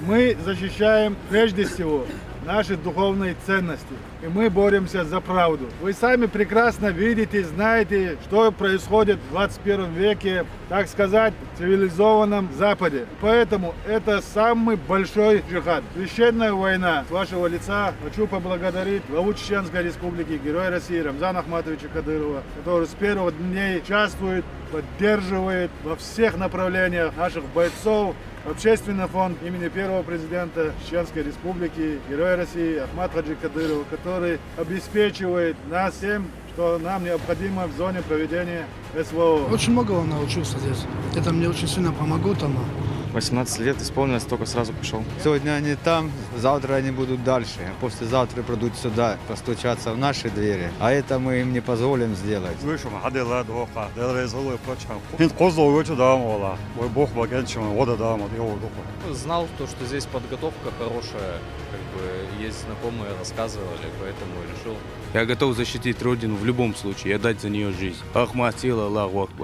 Мы защищаем прежде всего наши духовные ценности. И мы боремся за правду. Вы сами прекрасно видите, знаете, что происходит в 21 веке, так сказать, в цивилизованном Западе. Поэтому это самый большой джихад. Священная война. С вашего лица хочу поблагодарить главу Чеченской Республики, Героя России Рамзана Ахматовича Кадырова, который с первых дней участвует, поддерживает во всех направлениях наших бойцов. Общественный фонд имени первого президента Чеченской Республики, Героя России Ахмат Хаджи Кадырова, который обеспечивает нас тем, что нам необходимо в зоне проведения СВО. Очень многого научился здесь. Это мне очень сильно помогло там. 18 лет исполнилось, только сразу пошел. Сегодня они там, завтра они будут дальше. А послезавтра придут сюда постучаться в наши двери. А это мы им не позволим сделать. Знал то, что здесь подготовка хорошая, есть знакомые, рассказывали, поэтому решил. Я готов защитить родину в любом случае и отдать за нее жизнь. Ахмат сила, Аллаху Акбар.